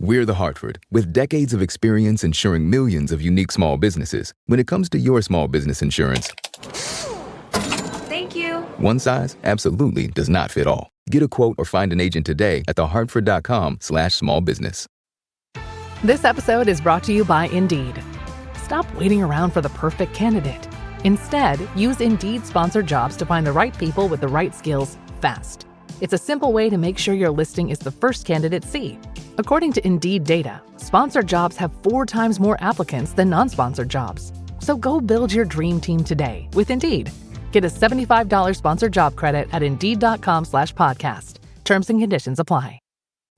We're The Hartford, with decades of experience insuring millions of unique small businesses. When it comes to your small business insurance, Thank you. one size absolutely does not fit all. Get a quote or find an agent today at thehartford.com/smallbusiness. This episode is brought to you by Indeed. Stop waiting around for the perfect candidate. Instead, use Indeed sponsored jobs to find the right people with the right skills fast. It's a simple way to make sure your listing is the first candidates see. According to Indeed data, sponsored jobs have 4 times more applicants than non-sponsored jobs. So go build your dream team today with Indeed. Get a $75 sponsored job credit at Indeed.com/podcast. Terms and conditions apply.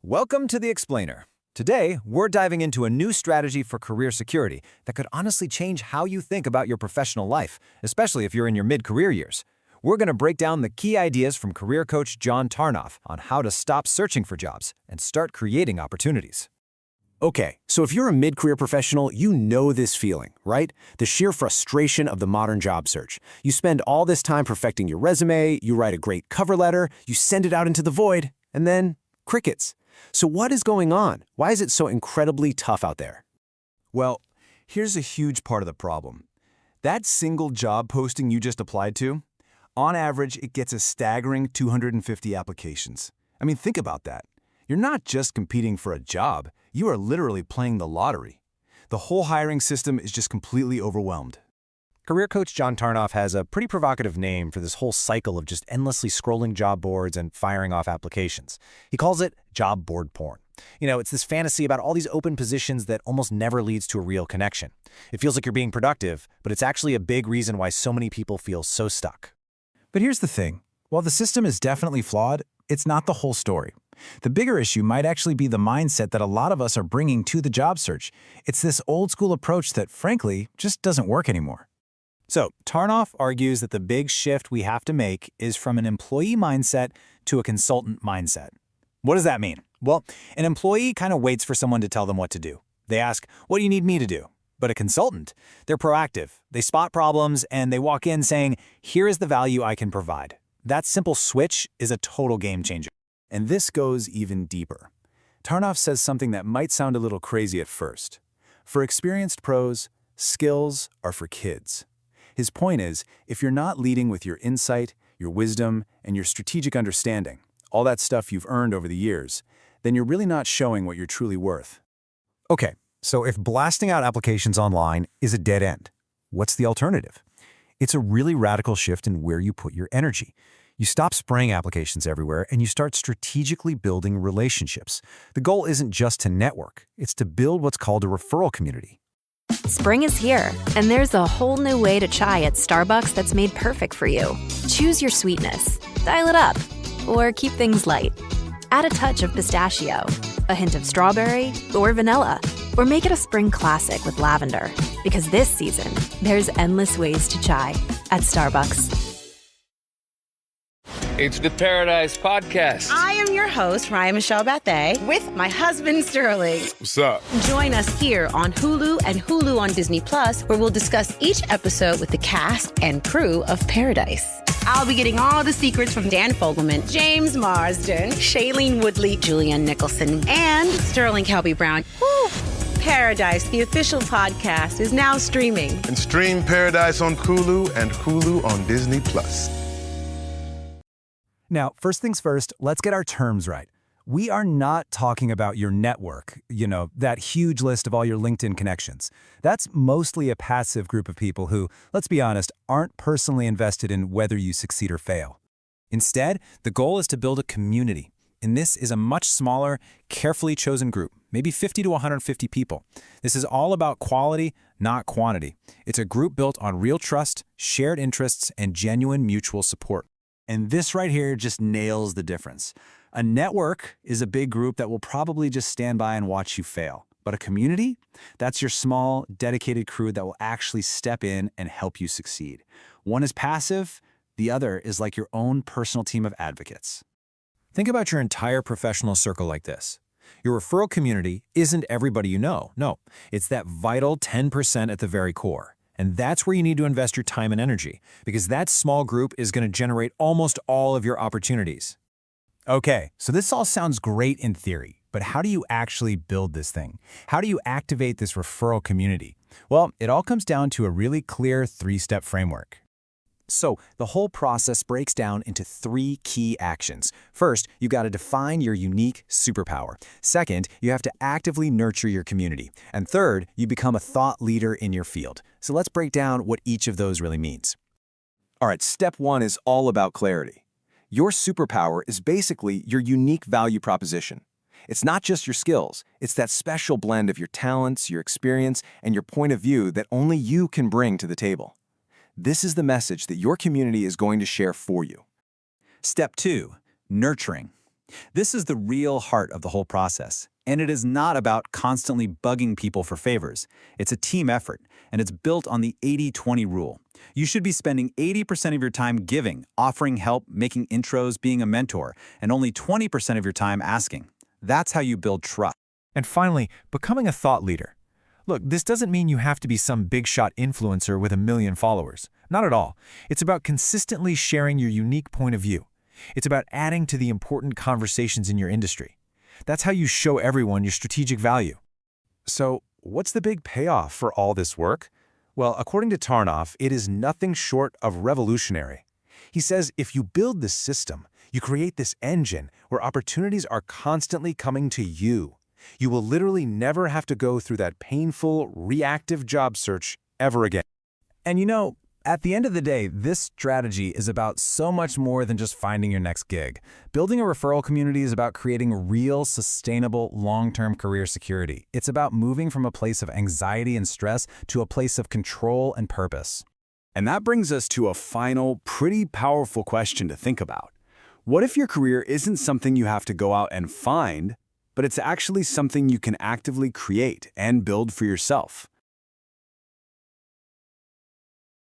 Welcome to The Explainer. Today, we're diving into a new strategy for career security that could honestly change how you think about your professional life, especially if you're in your mid-career years. We're going to break down the key ideas from career coach John Tarnoff on how to stop searching for jobs and start creating opportunities. Okay, so if you're a mid-career professional, you know this feeling, right? The sheer frustration of the modern job search. You spend all this time perfecting your resume, you write a great cover letter, you send it out into the void, and then crickets. So what is going on? Why is it so incredibly tough out there? Well, here's a huge part of the problem. That single job posting you just applied to, on average, it gets a staggering 250 applications. I mean, think about that. You're not just competing for a job, you are literally playing the lottery. The whole hiring system is just completely overwhelmed. Career coach John Tarnoff has a pretty provocative name for this whole cycle of just endlessly scrolling job boards and firing off applications. He calls it job board porn. It's this fantasy about all these open positions that almost never leads to a real connection. It feels like you're being productive, but it's actually a big reason why so many people feel so stuck. But here's the thing. While the system is definitely flawed, it's not the whole story. The bigger issue might actually be the mindset that a lot of us are bringing to the job search. It's this old-school approach that, frankly, just doesn't work anymore. So, Tarnoff argues that the big shift we have to make is from an employee mindset to a consultant mindset. What does that mean? Well, an employee kind of waits for someone to tell them what to do. They ask, "What do you need me to do?" But a consultant, they're proactive. They spot problems and they walk in saying, "Here is the value I can provide." That simple switch is a total game changer. And this goes even deeper. Tarnoff says something that might sound a little crazy at first. For experienced pros, skills are for kids. His point is, if you're not leading with your insight, your wisdom, and your strategic understanding, all that stuff you've earned over the years, then you're really not showing what you're truly worth. Okay, so if blasting out applications online is a dead end, what's the alternative? It's a really radical shift in where you put your energy. You stop spraying applications everywhere and you start strategically building relationships. The goal isn't just to network, it's to build what's called a referral community. Spring is here, and there's a whole new way to chai at Starbucks that's made perfect for you. Choose your sweetness, dial it up, or keep things light. Add a touch of pistachio, a hint of strawberry, or vanilla, or make it a spring classic with lavender. Because this season, there's endless ways to chai at Starbucks. It's the Paradise Podcast. I am your host, Ryan Michelle Bethay, with my husband, Sterling. What's up? Join us here on Hulu and Hulu on Disney Plus, where we'll discuss each episode with the cast and crew of Paradise. I'll be getting all the secrets from Dan Fogelman, James Marsden, Shailene Woodley, Julianne Nicholson, and Sterling Kelby Brown. Woo! Paradise, the official podcast, is now streaming. And stream Paradise on Hulu and Hulu on Disney Plus. Now, first things first, let's get our terms right. We are not talking about your network, that huge list of all your LinkedIn connections. That's mostly a passive group of people who, let's be honest, aren't personally invested in whether you succeed or fail. Instead, the goal is to build a community. And this is a much smaller, carefully chosen group, maybe 50 to 150 people. This is all about quality, not quantity. It's a group built on real trust, shared interests, and genuine mutual support. And this right here just nails the difference. A network is a big group that will probably just stand by and watch you fail. But a community, that's your small, dedicated crew that will actually step in and help you succeed. One is passive, the other is like your own personal team of advocates. Think about your entire professional circle like this. Your referral community isn't everybody you know. No, it's that vital 10% at the very core. And that's where you need to invest your time and energy, because that small group is going to generate almost all of your opportunities. Okay, so this all sounds great in theory, But how do you actually build this thing? How do you activate this referral community? Well, it all comes down to a really clear 3-step framework. So the whole process breaks down into 3 key actions. First, you got to define your unique superpower. Second, you have to actively nurture your community. And third, you become a thought leader in your field. So let's break down what each of those really means. All right, step 1 is all about clarity. Your superpower is basically your unique value proposition. It's not just your skills, it's that special blend of your talents, your experience, and your point of view that only you can bring to the table. This is the message that your community is going to share for you. Step 2, nurturing. This is the real heart of the whole process. And it is not about constantly bugging people for favors. It's a team effort, and it's built on the 80-20 rule. You should be spending 80% of your time giving, offering help, making intros, being a mentor, and only 20% of your time asking. That's how you build trust. And finally, becoming a thought leader. Look, this doesn't mean you have to be some big-shot influencer with 1 million followers. Not at all. It's about consistently sharing your unique point of view. It's about adding to the important conversations in your industry. That's how you show everyone your strategic value. So, what's the big payoff for all this work? Well, according to Tarnoff, it is nothing short of revolutionary. He says if you build this system, you create this engine where opportunities are constantly coming to you. You will literally never have to go through that painful, reactive job search ever again. And you know, at the end of the day, this strategy is about so much more than just finding your next gig. Building a referral community is about creating real, sustainable, long-term career security. It's about moving from a place of anxiety and stress to a place of control and purpose. And that brings us to a final, pretty powerful question to think about. What if your career isn't something you have to go out and find, but it's actually something you can actively create and build for yourself?